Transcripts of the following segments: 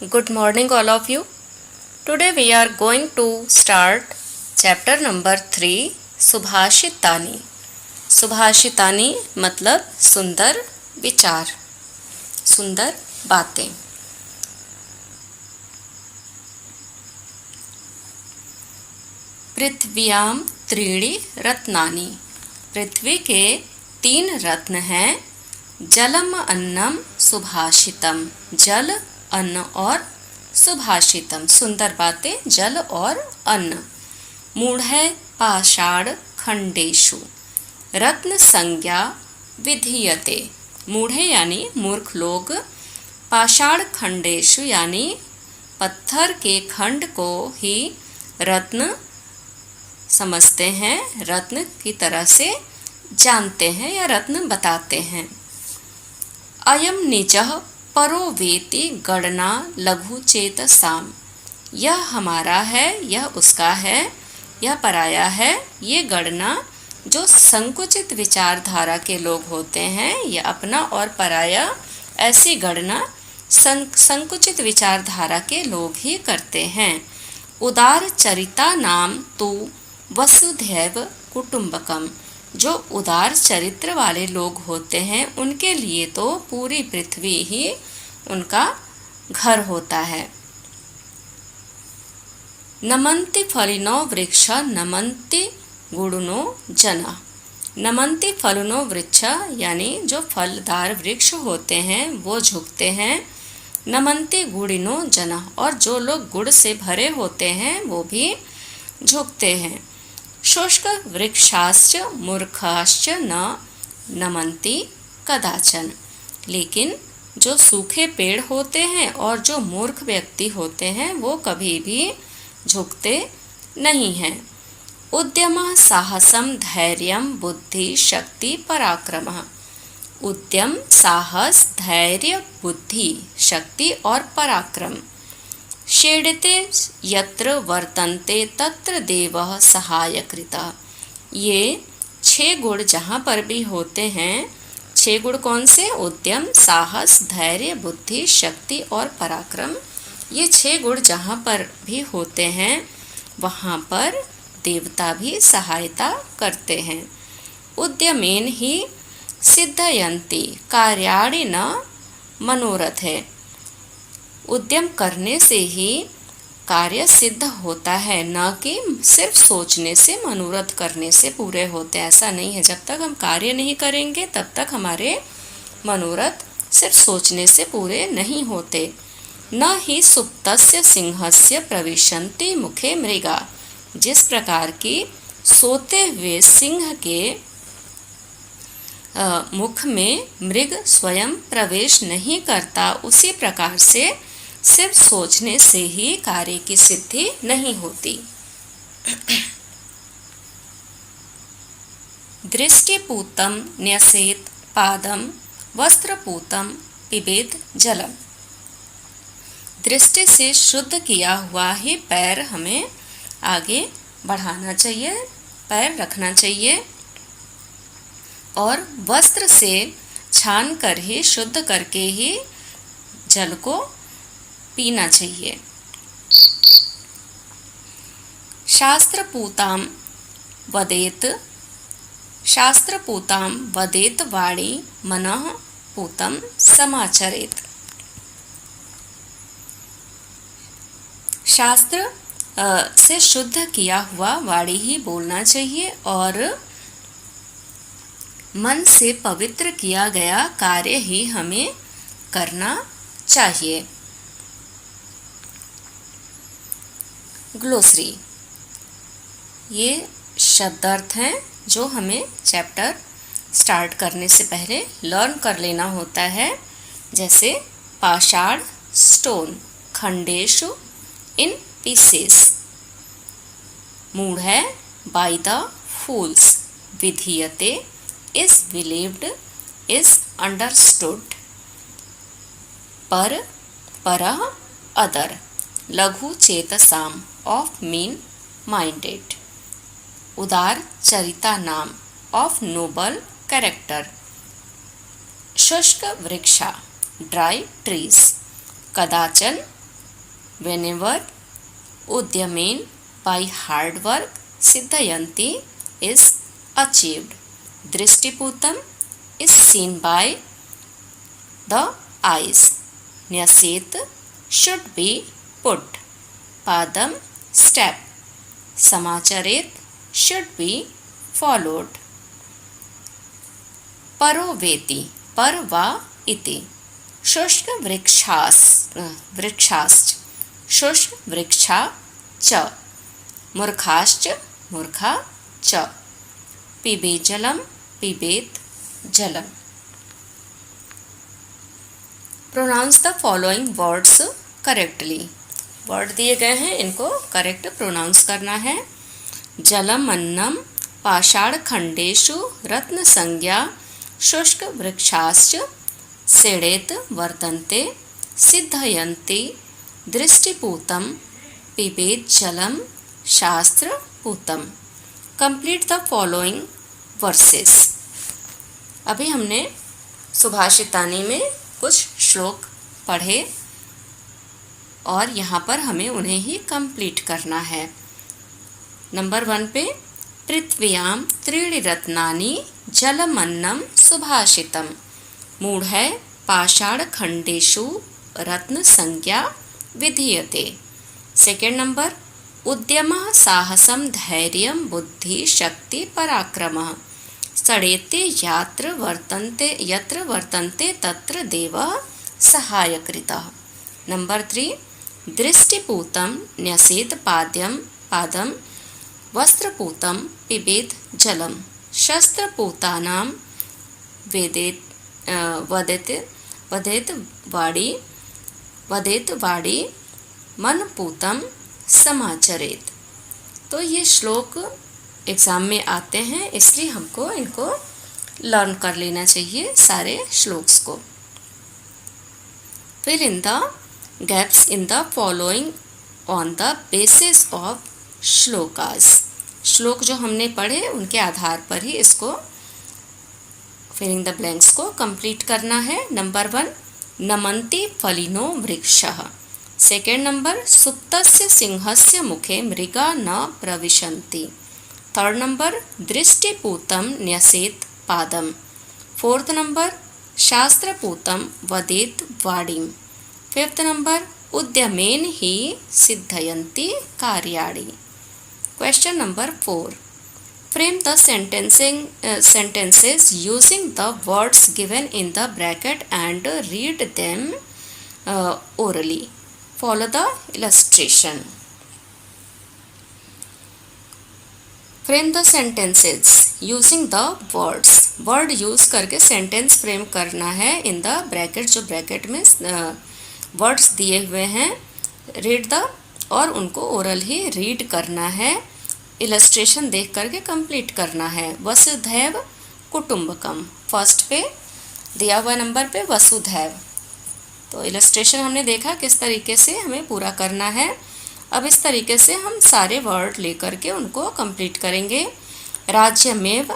Good morning, all of you. Today we are going to start chapter number 3 सुभाषितानी. सुभाषितानी मतलब सुंदर विचार, सुंदर बातें. पृथ्व्यां त्रीणि रत्नानि. पृथ्वी के 3 रत्न हैं. जलम अन्नम सुभाषितम. जल, अन्न और सुभाषितम सुंदर बातें, जल और अन्न. मूढ़ पाषाण खंडेषु रत्न संज्ञा विधीयते. मूढ़े यानी मूर्ख लोग, पाषाण खंडेषु यानी पत्थर के खंड को ही रत्न समझते हैं, रत्न की तरह से जानते हैं या रत्न बताते हैं. अयम निजः परो वेति गणना लघु चेतसाम. यह हमारा है, यह उसका है, यह पराया है. ये गणना जो संकुचित विचारधारा के लोग होते हैं, यह अपना और पराया ऐसी गणना संकुचित विचारधारा के लोग ही करते हैं. उदार चरिता नाम तु वसुधैव कुटुंबकम. जो उदार चरित्र वाले लोग होते हैं उनके लिए तो पूरी पृथ्वी ही उनका घर होता है. नमन्ति फलिनो वृक्ष नमन्ति गुणनो जना. नमन्ति फलिनो वृक्ष यानी जो फलदार वृक्ष होते हैं वो झुकते हैं. नमन्ति गुणिनो जना और जो लोग गुड़ से भरे होते हैं वो भी झुकते हैं. शुष्क वृक्षाश्च मूर्खाश्च न नमन्ति कदाचन. लेकिन जो सूखे पेड़ होते हैं और जो मूर्ख व्यक्ति होते हैं वो कभी भी झुकते नहीं हैं. उद्यमः साहसम धैर्यं बुद्धि शक्ति पराक्रमः. उद्यम, साहस, धैर्य, बुद्धि, शक्ति और पराक्रम. षेडते यत्र वर्तन्ते तत्र देवः सहायकृतः. ये 6 गुण जहाँ पर भी होते हैं, 6 गुण कौन से? उद्यम, साहस, धैर्य, बुद्धि, शक्ति और पराक्रम. ये 6 गुण जहाँ पर भी होते हैं वहाँ पर देवता भी सहायता करते हैं. उद्यमेन ही सिद्धयन्ति कार्याणि न मनोरथे. उद्यम करने से ही कार्य सिद्ध होता है, न कि सिर्फ सोचने से, मनोरथ करने से पूरे होते हैं. ऐसा नहीं है. जब तक हम कार्य नहीं करेंगे तब तक हमारे मनोरथ सिर्फ सोचने से पूरे नहीं होते. न ही सुप्तस्य सिंहस्य प्रविशन्ति मुखे मृगा. जिस प्रकार की सोते हुए सिंह के मुख में मृग स्वयं प्रवेश नहीं करता, उसी प्रकार से सिर्फ सोचने से ही कार्य की सिद्धि नहीं होती. दृष्टिपूतं न्यसेत पादम वस्त्रपूतं पिबेत जलम. दृष्टि से शुद्ध किया हुआ ही पैर हमें आगे बढ़ाना चाहिए, पैर रखना चाहिए. और वस्त्र से छान कर ही, शुद्ध करके ही जल को पीना चाहिए. शास्त्रपूतां वदेत. शास्त्रपूतां वदेत वाणी मनः पूतं समाचरेत. शास्त्र से शुद्ध किया हुआ वाणी ही बोलना चाहिए और मन से पवित्र किया गया कार्य ही हमें करना चाहिए. ग्लोसरी. ये शब्दार्थ हैं जो हमें चैप्टर स्टार्ट करने से पहले लर्न कर लेना होता है. जैसे पाषाण स्टोन, खंडेशु इन पीसेस, मूढ़ बाय द फूल्स, विधीयते is believed, is understood, पर, परः, other, लघु चेतसाम of mean minded, उदार चरिता नाम of noble character, शुष्क वृक्षा ड्राई ट्रीज, कदाचन whenever, udyameen by hard work, siddhayanti is achieved. Drishtiputam is seen by the eyes. Nyaset should be put. Padam step. Samacharet should be followed. Paro veti parva iti. शुष्क वृक्षाश्च शुष्क वृक्षा च मूर्खाश्च मूर्खा च पिबेत जलम पिबेत जलम. Pronounce the following words correctly. Word दिए गए हैं, इनको करेक्ट प्रोनाउंस करना है. जलम अन्नम पाषाण खंडेषु रत्न संज्ञा शुष्क वृक्षाश्च सेडेत वर्तन्ते सिद्धयन्ति दृष्टिपूतं पिबेत जलम शास्त्रपूतम. Complete the following verses. अभी हमने सुभाषितानी में कुछ श्लोक पढ़े और यहाँ पर हमें उन्हें ही कंप्लीट करना है. नंबर 1 पे पृथ्व्यां त्रीणि रत्नानि जलमन्नं सुभाषितम्. मूढ़ है पाषाण खंडेषु रत्न संज्ञा विधीयते. सेकेंड नंबर उद्यमः साहसं धैर्यं बुद्धि शक्ति पराक्रमः सडेते यत्र वर्तन्ते तत्र देवः सहायकृतः. नंबर 3 दृष्टिपूतं न्यसेत पादं वस्त्रपूतं पिबेत जलम शस्त्रपूतानां वदेत वाड़ी मनपूतं समाचरेत. तो ये श्लोक एग्ज़ाम में आते हैं, इसलिए हमको इनको लर्न कर लेना चाहिए सारे श्लोक्स को. फिर in the gaps in the following on the basis of shlokas. श्लोक जो हमने पढ़े उनके आधार पर ही इसको फिलिंग द ब्लैंक्स को कंप्लीट करना है. नंबर 1 नमन्ति फलिनो वृक्षः. सेकेंड नंबर सुप्तस्य सिंहस्य मुखे मृगा न प्रविशन्ति. थर्ड नंबर दृष्टिपूतं न्यसेत पादम. फोर्थ नंबर शास्त्रपूतं वदेत वाणीम. फिफ्थ नंबर उद्यमेन ही सिद्धयन्ति कार्याणि. Question number 4 frame the sentences using the words given in the bracket and read them orally. Follow the illustration. Frame the sentences using the words. Word use करके sentence frame करना है in the bracket. जो bracket में words दिए हुए हैं read the और उनको oral ही read करना है. इलस्ट्रेशन देख करके कंप्लीट करना है. वसुधैव कुटुंबकम फर्स्ट पे दिया हुआ नंबर पे वसुधैव. तो इलस्ट्रेशन हमने देखा किस तरीके से हमें पूरा करना है. अब इस तरीके से हम सारे वर्ड लेकर के उनको कंप्लीट करेंगे. राज्यमेव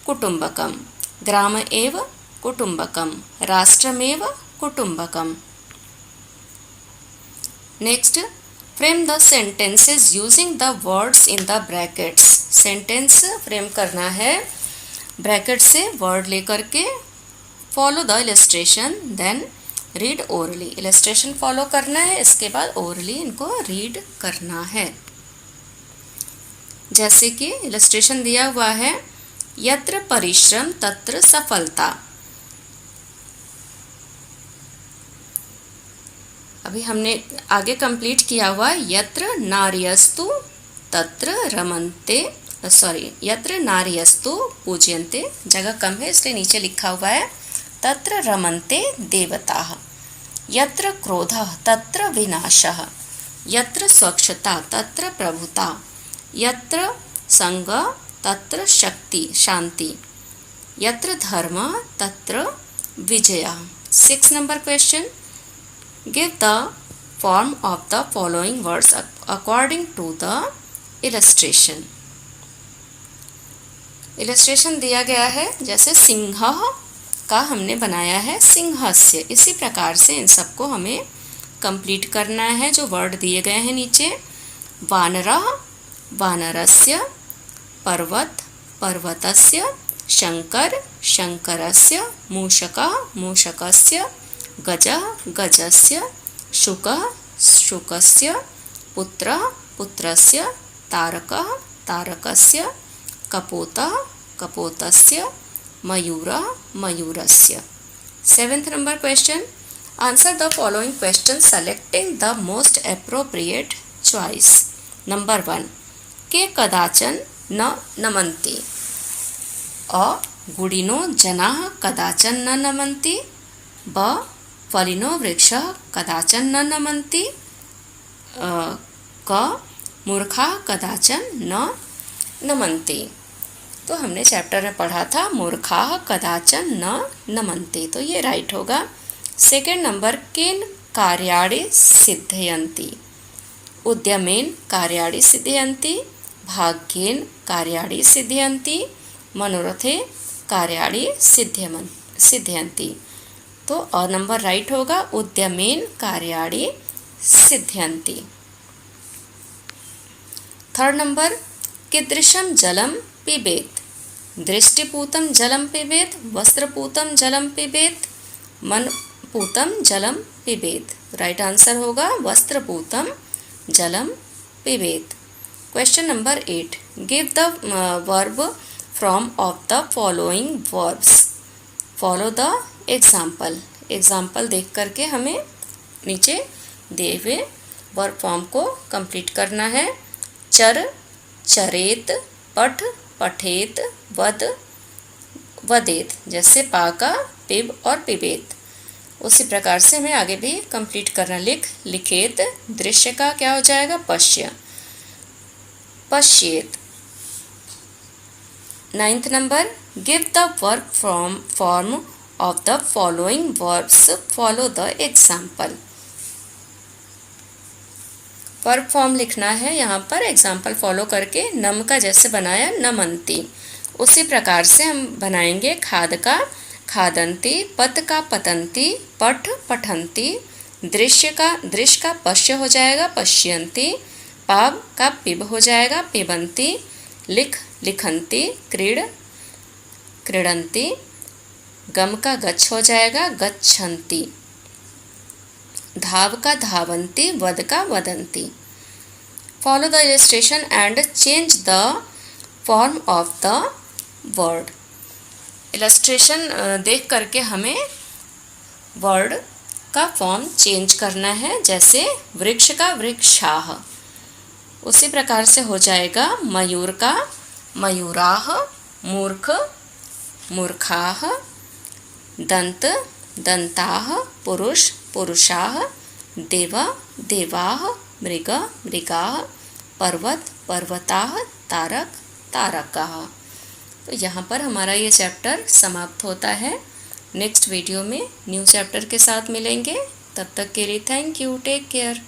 कुटुंबकम, ग्राम एव कुटुंबकम, राष्ट्रमेव कुटुंबकम. Next frame the sentences using the words in the brackets. Sentence frame करना है ब्रैकेट से वर्ड लेकर के. Follow the illustration then read orally. Illustration follow करना है, इसके बाद ओरली इनको रीड करना है. जैसे कि इलस्ट्रेशन दिया हुआ है यत्र परिश्रम तत्र सफलता. अभी हमने आगे कंप्लीट किया हुआ यत्र नार्यस्तु तत्र रमन्ते, यत्र नार्यस्तु पूज्यन्ते. जगह कम है इसलिए नीचे लिखा हुआ है तत्र रमन्ते देवताः. यत्र क्रोधः तत्र विनाशः. यत्र स्वच्छता तत्र प्रभुता. यत्र संग तत्र शक्ति शांति. यत्र धर्म तत्र विजयः. 6 number question. Give the form of the following words according to the illustration. illustration दिया गया है जैसे सिंह का हमने बनाया है सिंहस्य. इसी प्रकार से इन सबको हमें कंप्लीट करना है जो वर्ड दिए गए हैं नीचे। वानरः वानरस्य, पर्वत पर्वतस्य, शंकर शंकरस्य, मूषकः मूषकस्य, गजः गजस्य, शुकः शुकस्य, पुत्रः पुत्रस्य, तारकः तारकस्य, कपोतः कपोतस्य, मयूरः मयूरस्य। 7th number question. Answer the following questions selecting the most appropriate choice. Number 1. के कदाचन न नमन्ति। अ गुडिनो जनाः कदाचन न नमन्ति। ब फलिनो वृक्षः कदाचन न नमन्ति। क मूर्खाः कदाचन न नमन्ति। तो हमने चैप्टर में पढ़ा था मूर्खाः कदाचन न नमन्ति, तो ये राइट होगा। 2nd नंबर केन कार्याणि सिद्धयन्ति। उद्यमेन कार्याणि सिद्धयन्ति, भाग्येन कार्याणि सिद्धयन्ति, मनोरथे कार्याणि सिद्धयन्ति। तो अ नंबर राइट होगा, उद्यमेन कार्याणि सिद्धयन्ति। 3rd नंबर कीदृशं जलं पिबेत्। दृष्टिपूतं जलं पिबेत्, वस्त्रपूतं जलं पिबेत्, मनपूतं जलं पिबेत्। राइट आंसर होगा वस्त्रपूतं जलं पिबेत्। Question number 8. Give the verb from of the following verbs. Follow the example. Example देख करके हमें नीचे दिए हुए वर्ब फॉर्म को कंप्लीट करना है। चर चरेत, पठ पठेत, वद वदेत, जैसे पा का पिब और पिबेत, उसी प्रकार से हमें आगे भी कंप्लीट करना। लिख लिखेत, दृश्य का क्या हो जाएगा पश्य पश्येत। 9th number give the verb form of the following verbs, follow the example. Verb form लिखना है यहाँ पर, एग्जाम्पल फॉलो करके। नम का जैसे बनाया नमन्ति, उसी प्रकार से हम बनाएंगे। खाद का खादन्ति, पत का पतन्ति, पठ पठन्ति, दृश्य का पश्य हो जाएगा पश्यन्ति, पाब का पिब हो जाएगा पिबन्ति, लिख लिखन्ति, क्रीड क्रीडन्ति, गम का गच्छ हो जाएगा गच्छन्ति, धाव का धावन्ति, वद का वदन्ति। Follow the illustration and change the form of the word. Illustration देख करके हमें वर्ड का फॉर्म चेंज करना है। जैसे वृक्ष का वृक्षाः, उसी प्रकार से हो जाएगा। मयूर का मयूराः, मूर्ख मूर्खाः, दंत दंताः, पुरुष पुरुषाः, देव देवाः, मृग मृगाः, पर्वत पर्वताः, तारक तारकाः। तो यहाँ पर हमारा ये चैप्टर समाप्त होता है। नेक्स्ट वीडियो में न्यू चैप्टर के साथ मिलेंगे। तब तक के लिए थैंक यू, टेक केयर।